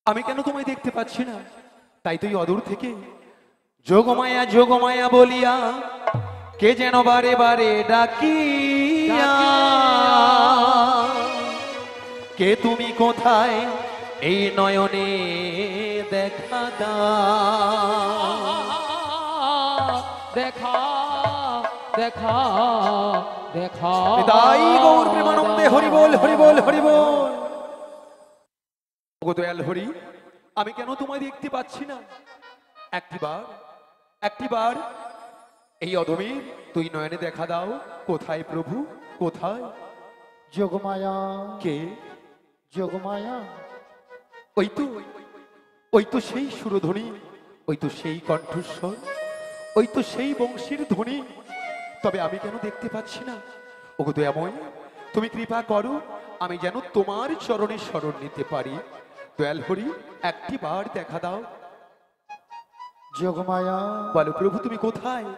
আমি কেন তোমায় দেখতে পাচ্ছি না? তাই তো অদূর থেকে যোগমায়া যোগমায়া বলিয়া কে যেন বারে বারে ডাকিয়া, কে তুমি কোথায় এই নয়নে দেখা দাও, দেখা দেখা দেখা। তাই গৌর প্রেমানন্দে হরি বল হরি বল হরি বল। ওগো দয়াল হরি, আমি কেন তোমায় দেখতে পাচ্ছি না? একটিবার এই অধমীর তুই নয়নে দেখা দাও। কোথায় প্রভু কোথায়? যোগমায়া, কে? যোগমায়া, ওই তো সেই সুরধ্বনি, ওই তো সেই কণ্ঠস্বর, ওই তো সেই বংশীর ধ্বনি। তবে আমি কেন দেখতে পাচ্ছি না? ওগো দয়াময়, তুমি কৃপা করো, আমি যেন তোমার চরণে শরণ নিতে পারি। দয়াল হরি, একটিবার দেখা দাও। যোগমায়া, বলো প্রভু তুমি কোথায়?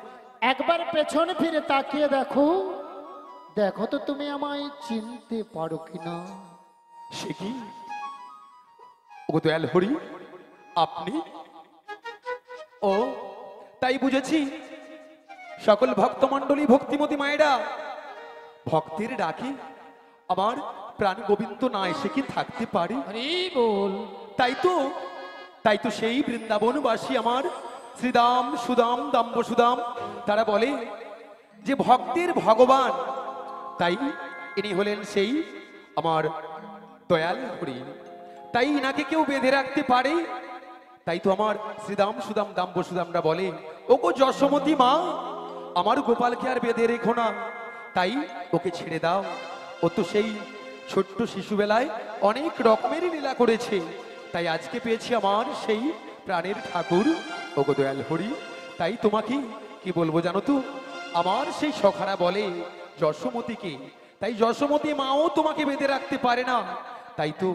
একবার পেছনে ফিরে তাকিয়ে দেখো, দেখো তো তুমি আমায় চিনতে পারো কিনা। সে কি? ওগো দয়াল হরি, আপনি? ও তাই বুঝেছি, সকল ভক্তমণ্ডলী ভক্তিমতী মায়েরা, ভক্তের ডাকে আমার প্রাণ গোবিন্দ না এসে কি থাকতে পারে? হরি বল। তাই তো সেই বৃন্দাবনবাসী আমার শ্রীদাম সুদাম দাম্ব সুদাম, তারা বলে যে ভক্তের ভগবান। তাই ইনি হলেন সেই আমার দয়াল হরি। তাই ইনাকে কেউ বেঁধে রাখতে পারে? তাই তো আমার শ্রীদাম সুদাম দাম্ব সুদামরা বলে, ওগো যশোমতী মা, আমার গোপালকে আর বেঁধে রেখো না, তাই ওকে ছেড়ে দাও। ও তো সেই ছোট্ট শিশুবেলায় অনেক রকমেরই লীলা করেছে, তাই আজকে পেয়েছি আমার সেই প্রাণের ঠাকুর। ওগো দয়াল হরি, তাই তোমাকে কি বলবো জানো তো, আমার সেই সখারা বলে যশোমতীকে, তাই যশোমতী মাও তোমাকে বেঁধে রাখতে পারে না। তাই তো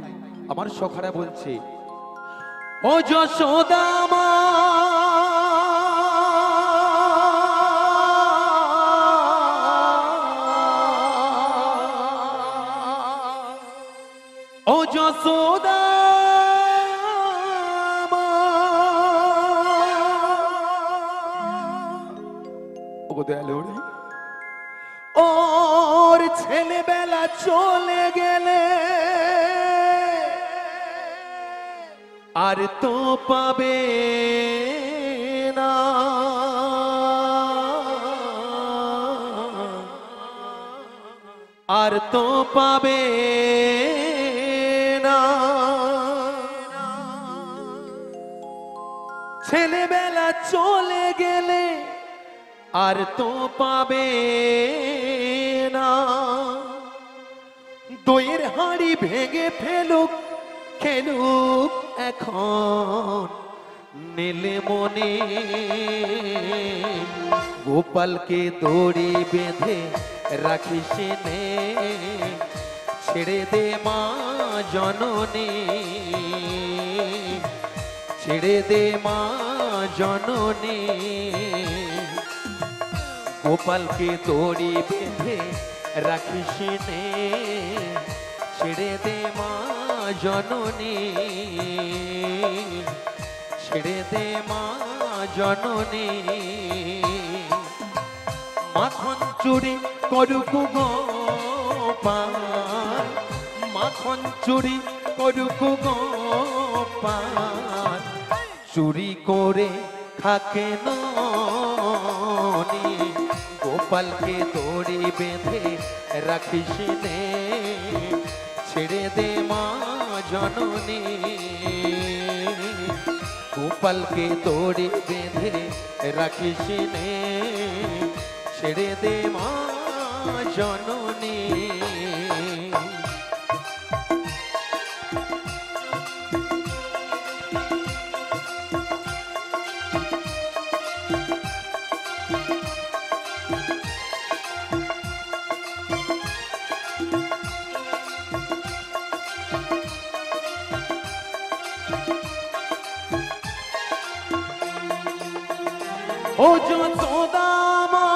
আমার সখারা বলছে, ও যশোদা মা, ও যশোদা মা, ওগো দয়াল হরি, ওর ছেলেবেলা চলে গেলে আর তো পাবে না, আর তো পাবে না। ছেলেবেলা চলে গেলে আর তো পাবে না। দইয়ের হাঁড়ি ভেঙে ফেলুক, খেলুক এখন নেলে মনে, গোপালকে দড়ি বেঁধে রাখিস নে, ছেড়ে দে মা জননী, ছেড়ে দে মা জননী, গোপালকে দড়ি বেঁধে রাখিস নে, ছেড়ে দে মা জননী, ছেড়ে দে মা জননী। মাখন চুরি করুক গোপাল, মাখন চুরি করুক গোপাল, চুরি করে খাকে ননি, গোপালকে দড়ি বেঁধে রাখিস নে, ছেড়ে দে মা জননী, গোপালকে দড়ি বেঁধে রাখিস নে, ছেড়ে দে মা জননী। ও যশোদা মা,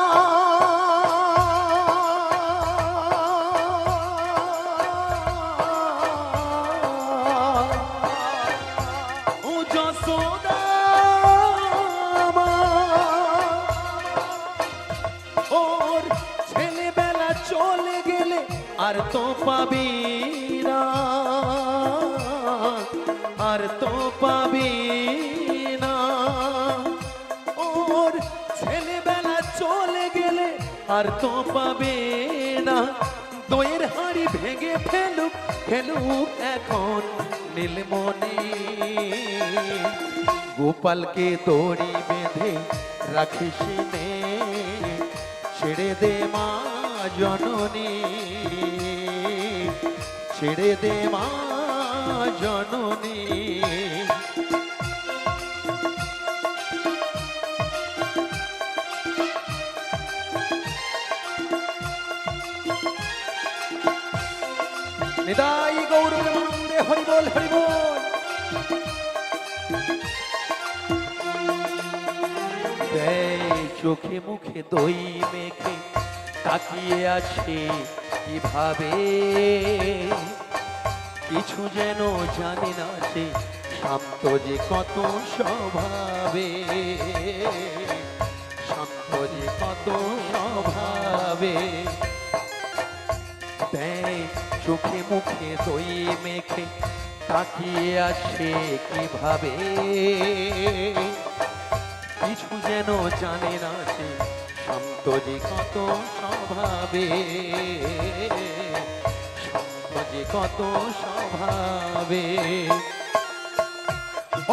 তো পাবি না, আর তো পাবি না। ওর ছেলেবেলা চলে গেলে আর তো পাবে না। দইয়ের হাঁড়ি ভেঙে ফেলুক ফেলুক এখন নীলমণি। গোপালকে দড়ি বেঁধে রাখিস নে, ছেড়ে দে মা জননী, ছেড়ে দে মা জননী। নিতাই গৌর প্রেমানন্দে হরি বল হরি বল। চোখে মুখে দই মেখে তাকিয়ে আছে কিভাবে, কিছু যেন জানি না সে শান্ত যে কত স্বভাবে, শান্ত যে কত স্বভাবে। চোখে মুখে দই মেখে তাকিয়ে আছে কিভাবে, কিছু যেন জানে না সে শান্ত যে কত স্বভাবে, শান্ত যে কত স্বভাবে।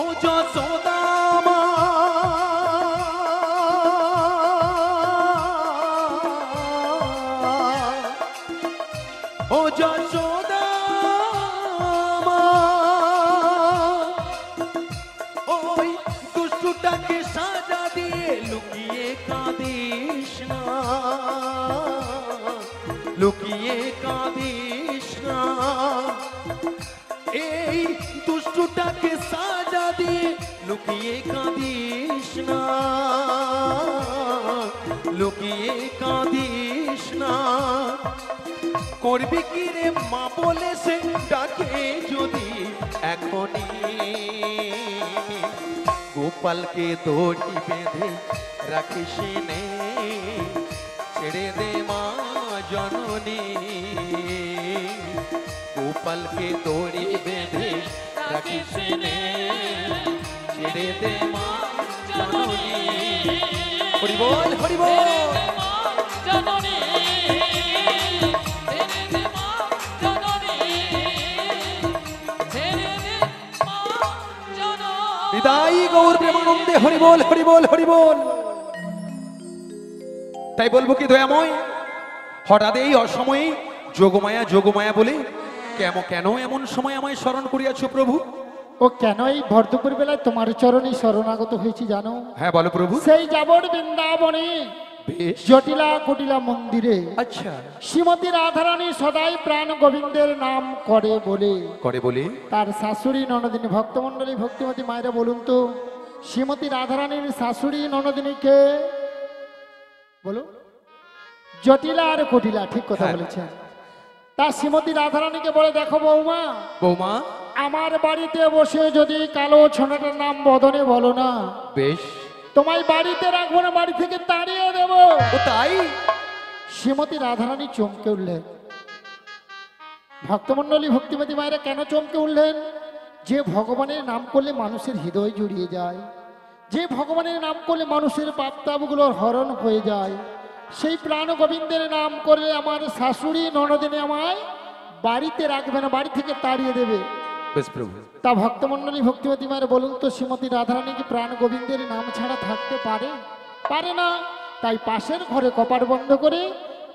ও যশোদা মা, ও যশোদা মা, ওই দুষ্টুটাকে সাজা দিয়ে লুকিয়ে কাঁদিস না, লুকিয়ে কাঁদিস না। এই দুষ্টুটাকে সাজা দিয়ে লুকিয়ে কাঁদিস না, লুকিয়ে কাঁদিস না। করবি কি রে মা বলে সে ডাকে যদি এখনই, গোপালকে দড়ি বেঁধে রাখিস নে, ছেড়ে দে মা জননী। গোপালকে দড়ি বেঁধে রাখিস নে, ছেড়ে দে মা জননী। হরি বল হরি বল। নিতাই গৌর প্রেমানন্দে হরি বল হরি বল হরি বল। তাই বলবো কি দয়াময়, হঠাৎ এই অসময়ে যোগমায়া যোগমায়া বলে কেন এমন সময় আমায় স্মরণ করিয়াছ প্রভু? ও কেন এই ভরদুপুর বেলায় তোমার চরণে শরণাগত হয়েছি জানো? হ্যাঁ বলো প্রভু। সেই যাবর বৃন্দাবনে বেশ। জটিলা কুটিলা মন্দিরে আচ্ছা। শ্রীমতী রাধারানী সদাই প্রাণ গোবিন্দের নাম করে বলে তার শাশুড়ি ননদিনী ভক্তমণ্ডলী ভক্তিমতী মায়েরা বলুন তো, শ্রীমতী রাধারানীর শাশুড়ি ননদিনীকে বলো? জটিলা আর কুটিলা, ঠিক কথা হ্যাঁ। বলেছেন। তা শ্রীমতী রাধারানীকে বলে, দেখো বৌমা, বৌমা আমার বাড়িতে বসে যদি কালো ছোনাটার নাম বদনে বলো না, বেশ, তোমায় বাড়িতে রাখবো না, বাড়ি থেকে তাড়িয়ে দেব। ও তাই? শ্রীমতী রাধারানী চমকে উঠলেন। ভক্তমণ্ডলী ভক্তিমতী মায়েরা কেন চমকে উঠলেন? যে ভগবানের নাম করলে মানুষের হৃদয় জুড়িয়ে যায়, যে ভগবানের নাম করলে মানুষের পাপতাপগুলোর হরণ হয়ে যায়, সেই প্রাণ গোবিন্দের নাম করলে আমার শাশুড়ি ননদিনী আমায় বাড়িতে রাখবে না, বাড়ি থেকে তাড়িয়ে দেবে। বেশ প্রভু। তা ভক্তমণ্ডলী ভক্তিমতী মায়ের বলুন তো, শ্রীমতী রাধারানী কি প্রাণ গোবিন্দের নাম ছাড়া থাকতে পারে? পারে না। তাই পাশের ঘরে কপাট বন্ধ করে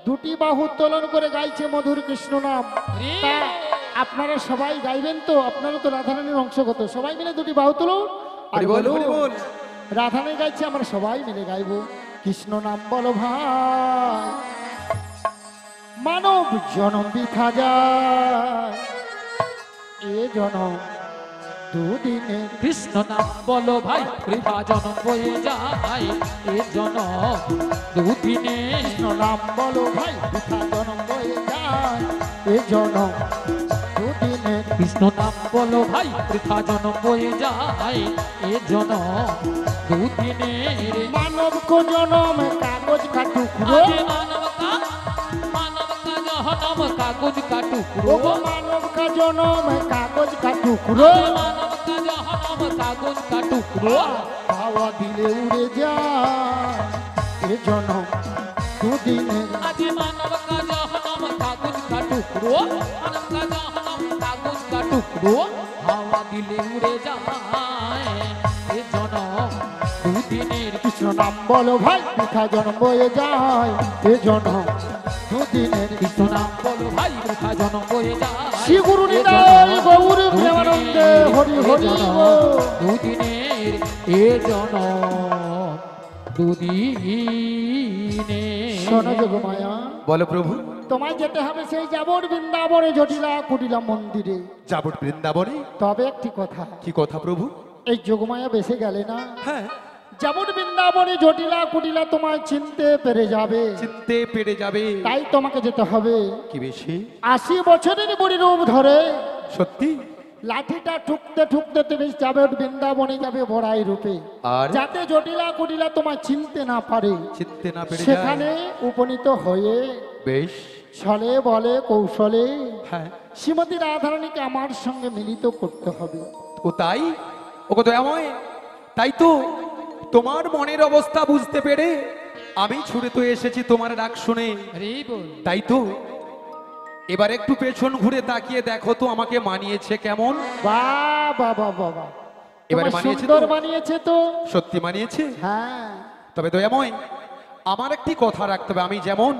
দুটি বাহু উত্তোলন করে গাইছে মধুর কৃষ্ণ নাম। তা আপনারা সবাই গাইবেন তো? আপনারা তো রাধারানীর অংশগত, সবাই মিলে দুটি বাহু তুলুন আর বলুন, রাধারানী গাইছে, আমরা সবাই মিলে গাইবো। কৃষ্ণ নাম বলো ভাই, মানব জনম বৃথা যায়, এ জনম দুদিনে। কৃষ্ণ নাম বলো ভাই, কৃপা জনম বয়ে যায়, এ জনম দুদিনে। কৃষ্ণ নাম বলো ভাই, বৃথা জনম বয়ে যায়, এ জনম দুদিনে। কৃষ্ণ নাম বলো ভাই, বৃথা জনম বয়ে যায়, এ জনম দুদিনে। মানব কো জনম কাগজ কা টুকরো, মানব কা জনম কাগজ ও কাটুকরো গো মানব কা জনম কাগজ কা টুকরো মানব কা জনম কাগজ কাটুকরো হাওয়া দিলে উড়ে যায় এ জনম দুদিনের আজি মানব কা জনম কাগজ কাটুকরো মানব কা জনম কাগজ কাটুকরো হাওয়া দিলে উড়ে যায় এ জনম দুদিনের কৃষ্ণ নাম বলো ভাই বৃথা জন্ম বয়ে যায় এ জনম দুদিনের কৃষ্ণ নাম বলো ভাই বৃথা জনম বয়ে যায় শ্রী গুরু নিতাই গৌর প্রেমানন্দে হরি হরি বল। দুদিনের এ জনম দুদিনে শোনো যোগমায়া বলো প্রভু। তোমায় যেতে হবে সেই যাবর বৃন্দাবনে জটিলা কুটিলা মন্দিরে। যাবট বৃন্দাবনে? তবে একটি কথা, কি কথা প্রভু? এই যোগমায়া বেশি গেলে না হ্যাঁ, যাবর বৃন্দাবনে জটিলা কুটিলা তোমায় চিনতে পেরে যাবে, চিনতে পেরে যাবে। তাই তোমাকে যেতে হবে কি বেশি? 80 বছরের বুড়ি রূপ ধরে সত্যি? লাঠিটা ঠুকতে ঠুকতে তুমি যাবে বৃন্দাবনে যাবে বড়াই রূপে, আর যাতে জটিলা কুটিলা তোমায় চিনতে না পারে, চিনতে না পেরে সেখানে যায়। উপনীত হয়ে বেশ। ছলে বলে কৌশলে হ্যাঁ, শ্রীমতী রাধারানীকে আমার সঙ্গে মিলিত করতে হবে। ও তাই? ও কত এমন? তাই তো তোমার মনের অবস্থা বুঝতে পেরে আমি ছুটে তো এসেছি তোমার ডাক শুনে। হরি বল তাই তো এবার একটু পেছন ঘুরে তাকিয়ে দেখো তো আমাকে মানিয়েছে কেমন? বাবা বাবা বাবা, এবারে তোমায় মানিয়েছে সুন্দর তো? মানিয়েছে তো। সত্যি মানিয়েছে? হ্যাঁ, তবে দয়াময় আমার একটি কথা রাখতে হবে, আমি যেমন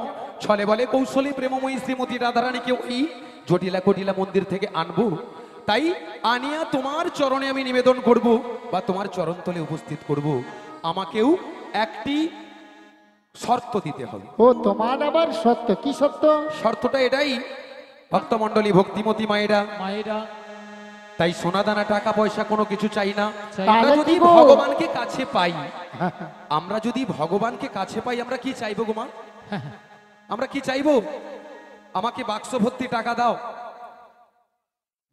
ছলে বলে কৌশলে প্রেমময়ী শ্রীমতী রাধারানীকে ওই জটিলা কটিলা মন্দির থেকে আনবো, তাই আনিয়া তোমার চরণে আমি নিবেদন করব বা তোমার চরণতলে উপস্থিত করব, আমাকেও একটি শর্ত দিতে হবে। ও তোমার আবার সত্য? কি সত্য? শর্তটা এটাই ভক্তমণ্ডলী ভক্তিমতী মায়েরা, মায়েরা তাই সোনাদানা টাকা পয়সা কোনো কিছু চাই না। চাই আমরা না। যদি কি গো? ভগবানকে কাছে পাই, আমরা যদি ভগবানকে কাছে পাই, আমরা কি চাইবো গো মা? আমরা কি চাইবো? আমাকে বাক্স ভর্তি টাকা দাও,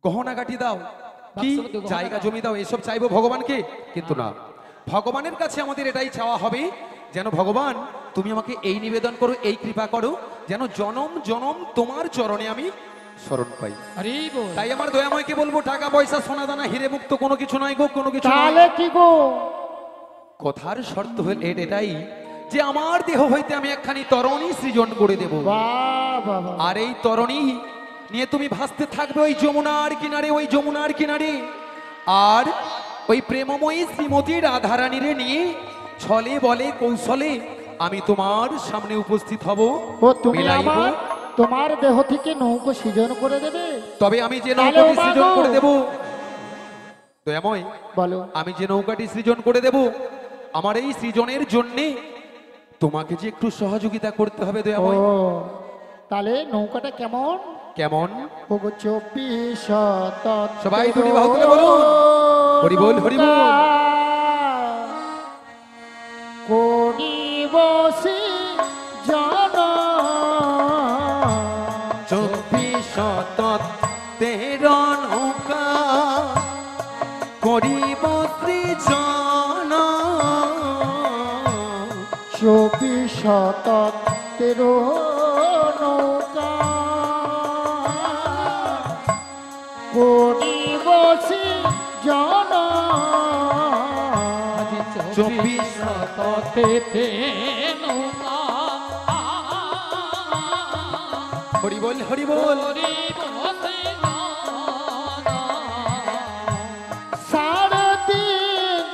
গহনাগাটি দাও, কি বাক্স ভর্তি গহনা জায়গা দাও। জমি দাও, এসব চাইবো ভগবানকে? কিন্তু না, ভগবানের কাছে আমাদের এটাই চাওয়া হবে, যেন ভগবান তুমি আমাকে এই নিবেদন করো, এই কৃপা করো, যেন জনম জনম তোমার চরণে আমি শরণ পাই। হরি বল তাই আমার দয়াময়কে বলবো, টাকা পয়সা সোনা দানা হিরে মুক্ত কোনো কিছু নয় গো, কোনো কিছু নয়। তাহলে কি গো? কথার শর্ত হল এটাই যে আমার দেহ হইতে আমি একখানি তরণী সৃজন করে দেব, বাবা বাবা, আর এই তরণী নিয়ে তুমি ভাসতে থাকবে ওই যমুনার কিনারে, ওই যমুনার কিনারে, আর ওই প্রেমময়ী শ্রীমতী রাধারানীরে নিয়ে ছলে বলে কৌশলে আমি তোমার সামনে উপস্থিত হব। ও তুমি মিলাইব। আমার তোমার দেহ থেকে নৌকো সৃজন করে দেবে? তবে আমি যে তাহলে নৌকাটি ও মা সৃজন গো। করে দেব, দয়াময় বলো। আমি যে নৌকাটি সৃজন করে দেব, আমার এই সৃজনের জন্যে তোমাকে যে একটু সহযোগিতা করতে হবে ও দয়াময়। তাহলে নৌকাটা কেমন? কেমন? ওগো 24 সবাই দুটি বাহু তুলে বলুন, হরি বল, হরি বল। কোনি বসি জন 24 নৌকা করিব সৃজন। 24 নৌকা কোনি বসি জন 24 শততে নৌকা হরি বল, হরি বল। হরি বসে সাড়ে 3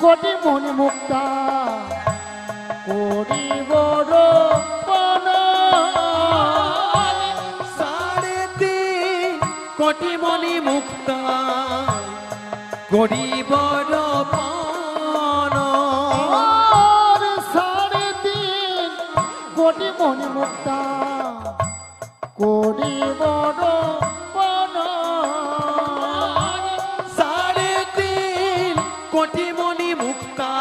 কোটি মণি মুক্তা করিব রোপণ। 3.5 কোটি মণি মুক্তা করিব রোপণ। আর 3.5 কোটি মণি মুক্তা করিব রোপণ। 3.5 কোটি মণি মুক্তা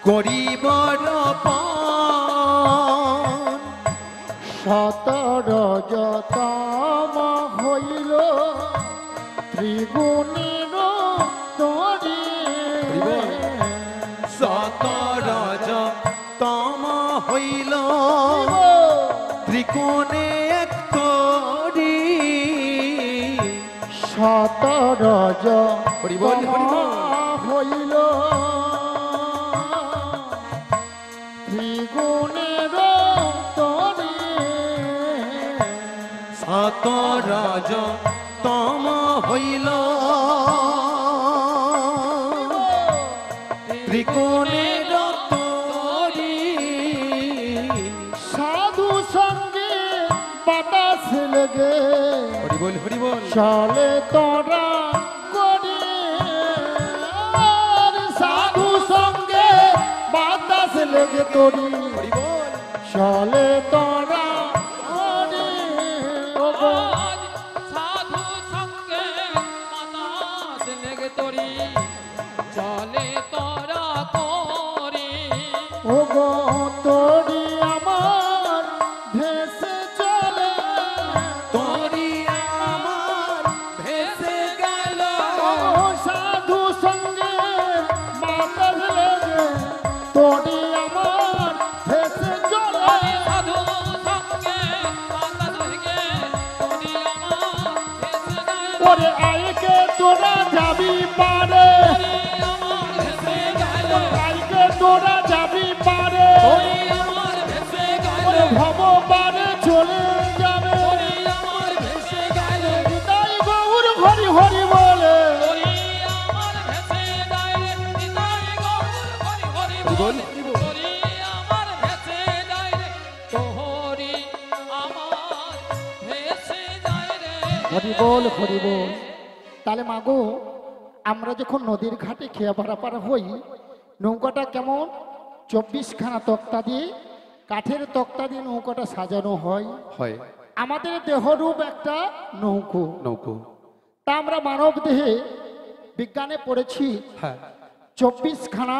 করিব রোপণ। 17 যতম হইল ত্রিগুণীর তরি। 17 তম হইল ত্রিকোণে এক শতরজ হরি বল, হরি বল। হইল ত্রিগুণের তরে শত রজ তম হইল ত্রিকোণের তরি। সাধু সঙ্গে বাতাস লেগে হরি বল, হরি বল। চলে তোরা করে আর সাধু সঙ্গে বাতাস লেগে তোরি হরি বল। চলে তোরা করে ও গো আজ সাধু সঙ্গে বাতাস লেগে তোরি চলে তোরা করে ও গো তোরি আমার ভেসে চলে তোরি আমার ভেসে গেল ও সাধু সঙ্গে বাতাস লেগে তোরি আমার ভেসে চলে সাধু সঙ্গে বাতাস লেগে তোরি আমার ভেসে গেল ওরে আইকে তোরা যাবি পারে আমার ভেসে গেল আইকে তোরা যাবি পারে তোরি আমার ভেসে গেল ওরে ভব পারে চলে যাবে তোরি আমার ভেসে গেল তাই গৌর হরি হরি বলে তোরি আমার ভেসে গেল নিতাই গৌর হরি হরি বল তোরি আমার ভেসে গেল তোহরি আমার ভেসে গেল হরি বল হরি বল। তাহলে মাগো আমরা যখন নদীর ঘাটে খেয়া পারাপার হই নৌকাটা কেমন 24খানা তক্তা দিয়ে কাঠের তক্তা দিয়ে নৌকাটা সাজানো হয় হয় আমাদের দেহরূপ একটা নৌকো নৌকো। তা আমরা মানব দেহে বিজ্ঞানে পড়েছি হ্যাঁ 24খানা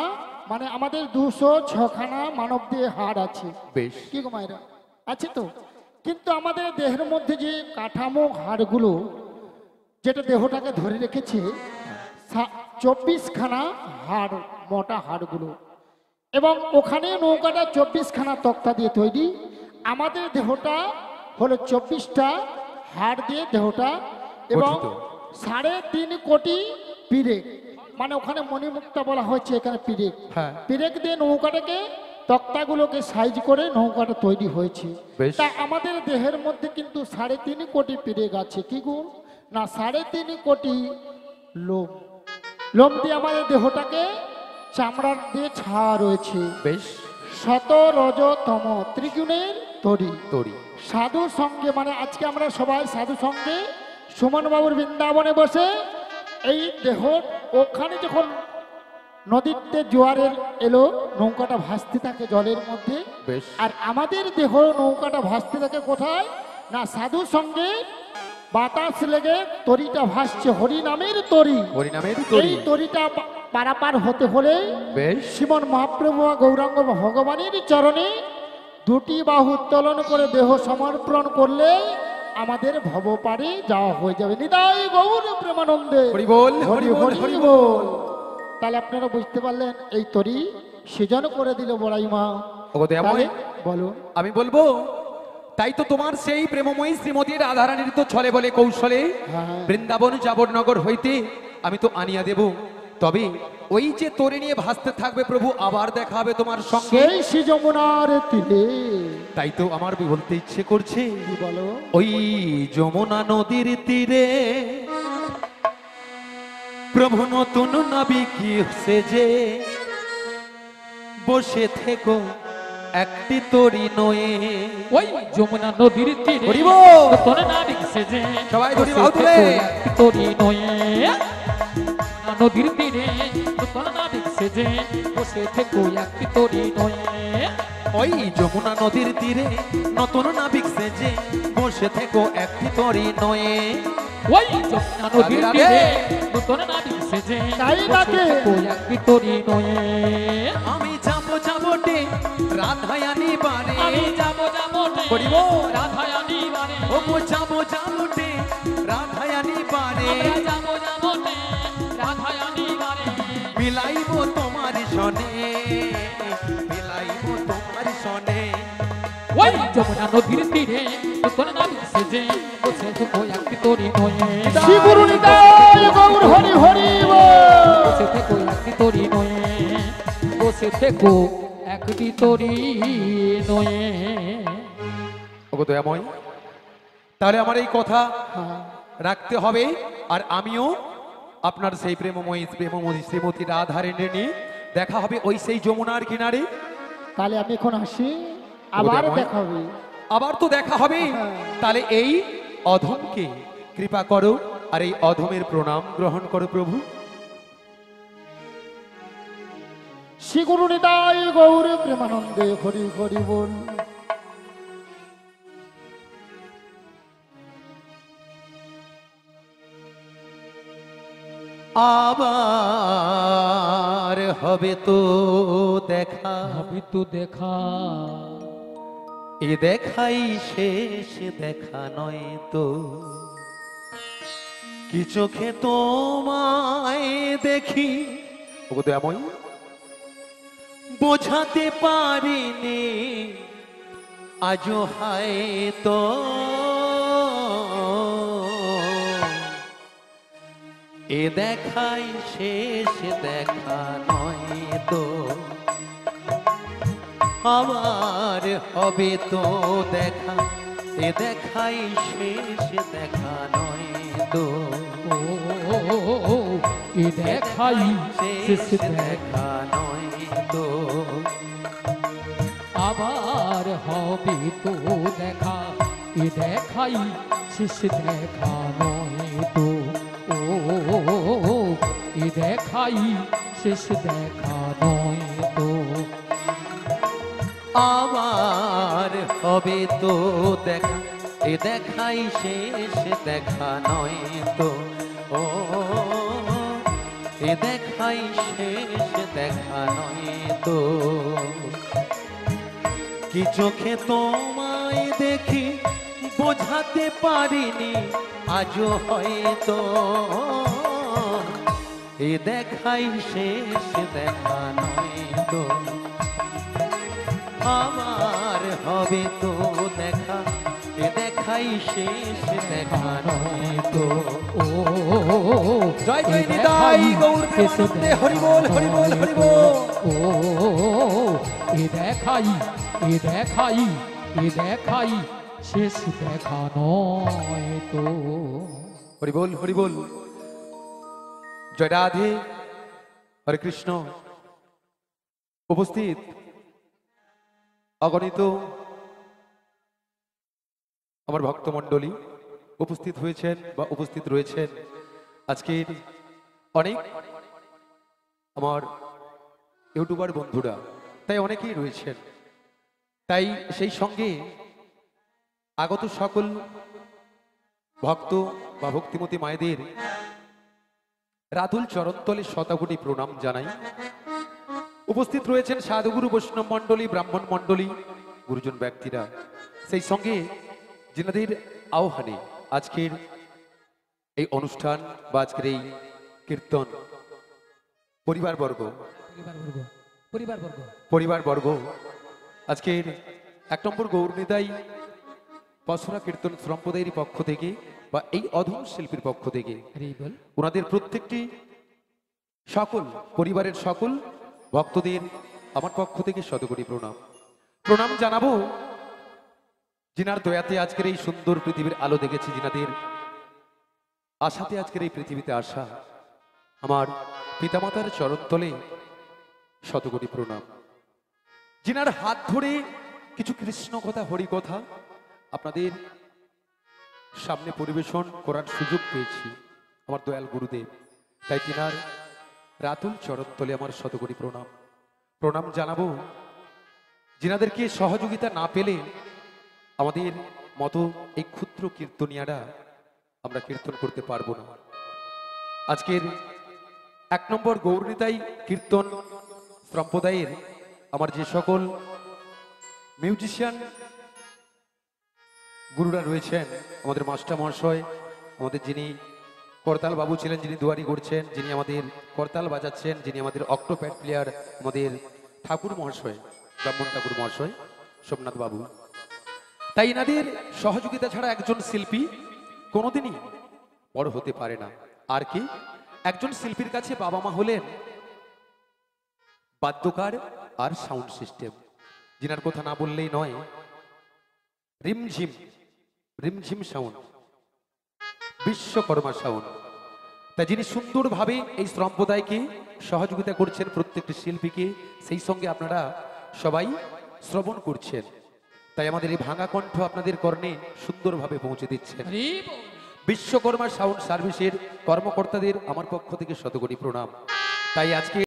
মানে আমাদের 206খানা মানব দেহে হাড় আছে বেশ। কি গো মায়েরা আছে তো কিন্তু আমাদের দেহের মধ্যে যে কাঠামো হাড়গুলো যেটা দেহটাকে ধরে রেখেছে 24খানা হাড় মোটা হাড়গুলো এবং ওখানে নৌকাটা 24খানা তক্তা দিয়ে তৈরি আমাদের দেহটা হলো 24টা হাড় দিয়ে দেহটা এবং গঠিত। 3.5 কোটি পিরেক মানে ওখানে মণিমুক্তা বলা হচ্ছে এখানে পিরেক হ্যাঁ পিরেক দিয়ে নৌকাটাকে তক্তাগুলোকে সাইজ করে নৌকাটা তৈরি হয়েছে বেশ। তা আমাদের দেহের মধ্যে কিন্তু 3.5 কোটি পিরেক আছে কি গুণ না 3.5 কোটি লোম লোম দিয়ে আমাদের দেহটাকে চামড়ার দিয়ে ছাড়া রয়েছে বেশ। শত রজতম ত্রিগুণের তরি তরি সাধু সঙ্গে মানে আজকে আমরা সবাই সাধু সঙ্গে সুমন বাবুর বৃন্দাবনে বসে এই দেহ ওখানে যখন নদীতে জোয়ারের এলো নৌকাটা ভাসতে থাকে জলের মধ্যে বেশ। আর আমাদের দেহ নৌকাটা ভাসতে থাকে কোথায় না সাধু সঙ্গে বাতাস লেগে তরিটা ভাসছে হরি নামের তরি হরিনামের এই তরি তরিটা পারাপার হতে হলে বেশ। শ্রীমন মহাপ্রভু গৌরাঙ্গ ভগবানের চরণে দুটি বাহু উত্তোলন করে দেহ সমর্পণ করলে আমাদের ভব পারে যাওয়া হয়ে যাবে নিতাই গৌর প্রেমানন্দে হরি বল, হরি বল, হরি বল। তাহলে আপনারা বুঝতে পারলেন এই তরি সৃজন করে দিল বড়াই মা ওগো দয়াময়, বলো আমি বলবো তাই তো তোমার সেই প্রেমময়ী শ্রীমতী রাধারানীর তো ছলে বলে কৌশলে হ্যাঁ। বৃন্দাবন যাবনগর হইতে আমি তো আনিয়া দেব তবে ওই যে তরি নিয়ে ভাসতে থাকবে প্রভু আবার দেখা হবে তোমার সঙ্গে সেই শ্রী যমুনার তীরে তাই তো আমার বলতে ইচ্ছে করছে কি বলো ওই যমুনা নদীর তীরে প্রভু নতুন নাবিক সেজে বসে থেকো একটি তরি নয়ে। ওই যমুনা নদীর তীরে হরি বল। তোর নাবিক সেজে সবাই ধরি বাহু তুলে। তোরি নয়ে যমুনা নদীর তীরে তোর নাবিক সেজে বসে থেকো একটি তোরি নয়ে ওই যমুনা নদীর তীরে নতুন নাবিক সেজে বসে থেকো একটি তরি নয়ে। ওই যমুনা নদীর রাধে তীরে রাধে। তোর নাবিক সেজে তাই বসে নাকি? থেকো একটি তোরি নয়ে আমি যাবো যাবোটে রাধায়ানি বারে আমি যাবো হরি বল। রাধায়ানি বারে ও যাবো যাবোটে রাধায়ানি বারে আমরা যাবো রাধায়ানি বারে মিলাইব তোমার সনে মিলাইব তোমার সনে। ওই যমুনা নদীর তীরে তোর নাবিক সেজে বসে থেকো একটি তোরি নয়ে শ্রী গুরু নিতাই গৌর হরি হরি বল। বসে থেকো একটি তরি নয়ে, বসে থেকো একটি তরি নয়ে। ওগো দয়াময়, তাহলে আমার এই কথা হ্যাঁ, রাখতে হবে, আর আমিও আপনার সেই প্রেমময়ী শ্রীমতী রাধারানী দেখা হবে ওই সেই যমুনার কিনারে। তাহলে আমি এখন আসি, আবার দয়াময়। দেখা হবে। আবার তো দেখা হবে। হ্যাঁ। তাহলে এই অধমকে কৃপা করো, আর এই অধমের প্রণাম গ্রহণ করো প্রভু। শ্রী গুরু নিতাই গৌর প্রেমানন্দে হরি হরি বল। আবার হবে তো দেখা, ভাবি তো দেখা, এ দেখাই শেষ দেখা নয় তো। কি চোখে তোমায় দেখি, ওগো দয়াময়, বোঝাতে পারিনি আজও হয়তো। এ দেখাই শেষ দেখা নয় তো। আবার হবে তো দেখা, এ দেখাই শেষ দেখা নয় তো। ও এ দেখাই শেষ দেখা, দেখা নয় তো। আবার হবে তো দেখা, এ দেখাই শেষ দেখা নয় তো। ও এ দেখাই শেষ দেখা নয় তো। আবার হবে তো দেখা, এ দেখাই শেষ দেখা নয় তো। ও এ দেখাই শেষ দেখা নয় তো। কি চোখে তোমায় দেখি, বোঝাতে পারিনি আজও হয়তো। এ দেখাই শেষ দেখা নয় তো। আমার হবে তো দেখা, এ দেখাই শেষ দেখা নয় তো। ও জয় জয় নিতাই গৌর প্রেমানন্দে হরি বল হরি বল হরি বল। ও এ দেখাই, এ দেখাই, এ দেখাই শেষ দেখা নয় তো। হরি বল হরি বল। জয় রাধে, হরে কৃষ্ণ। উপস্থিত অগণিত আমার ভক্তমণ্ডলী উপস্থিত হয়েছেন বা উপস্থিত রয়েছেন আজকের অনেক আমার ইউটিউবার বন্ধুরা, তাই অনেকেই রয়েছেন। তাই সেই সঙ্গে আগত সকল ভক্ত বা ভক্তিমতী মায়েদের রাতুল চরণতলে শতকোটি প্রণাম জানাই। উপস্থিত রয়েছেন সাধুগুরু বৈষ্ণব মণ্ডলী, ব্রাহ্মণ মণ্ডলী, গুরুজন ব্যক্তিরা, সেই সঙ্গে যিনাদের আহ্বানে আজকের এই অনুষ্ঠান বা আজকের এই কীর্তন পরিবারবর্গ পরিবারবর্গ আজকের 1 নম্বর গৌরনিতাই পসরা কীর্তন সম্প্রদায়ের পক্ষ থেকে বা এই অধম শিল্পীর পক্ষ থেকে ওনাদের প্রত্যেকটি সকল পরিবারের সকল ভক্তদের আমার পক্ষ থেকে শতকোটি প্রণাম প্রণাম জানাবো, যিনার দয়াতে আজকের এই সুন্দর পৃথিবীর আলো দেখেছি, যিনাদের আশাতে আজকের এই পৃথিবীতে আসা আমার পিতামাতার চরণতলে শতকোটি প্রণাম। যিনার হাত ধরে কিছু কৃষ্ণ কথা হরি কথা আপনাদের সামনে পরিবেশন করার সুযোগ পেয়েছি আমার দয়াল গুরুদেব, তাই তিনার রাতুল চরণতলে আমার শতকোটি প্রণাম প্রণাম জানাবো। যিনাদেরকে সহযোগিতা না পেলে আমাদের মতো এই ক্ষুদ্র কীর্তনিয়ারা আমরা কীর্তন করতে পারবো না। আজকের 1 নম্বর গৌরনিতাই কীর্তন সম্প্রদায়ের আমার যে সকল মিউজিশিয়ান গুরুরা রয়েছেন, আমাদের মাস্টার মহাশয়, আমাদের যিনি করতাল বাবু ছিলেন, যিনি দুয়ারি করছেন, যিনি আমাদের করতাল বাজাচ্ছেন, যিনি আমাদের অক্টোপ্যাড প্লেয়ার আমাদের ঠাকুর মহাশয়, ব্রাহ্মণ ঠাকুর মহাশয় সোমনাথ বাবু, তাই এনাদের সহযোগিতা ছাড়া একজন শিল্পী কোনোদিনই বড় হতে পারে না। আর কি, একজন শিল্পীর কাছে বাবা মা হলেন বাদ্যকার আর সাউন্ড সিস্টেম, যিনার কথা না বললেই নয়, রিমঝিম রিমঝিম সাউন্ড, বিশ্বকর্মা সাউন্ড। তাই যিনি সুন্দরভাবে এই সম্প্রদায়কে সহযোগিতা করছেন, প্রত্যেকটি শিল্পীকে, সেই সঙ্গে আপনারা সবাই শ্রবণ করছেন, তাই আমাদের এই ভাঙা কণ্ঠ আপনাদের কর্ণে সুন্দরভাবে পৌঁছে দিচ্ছেন। হরি বল। বিশ্বকর্মা সাউন্ড সার্ভিসের কর্মকর্তাদের আমার পক্ষ থেকে শতকোটি প্রণাম। তাই আজকে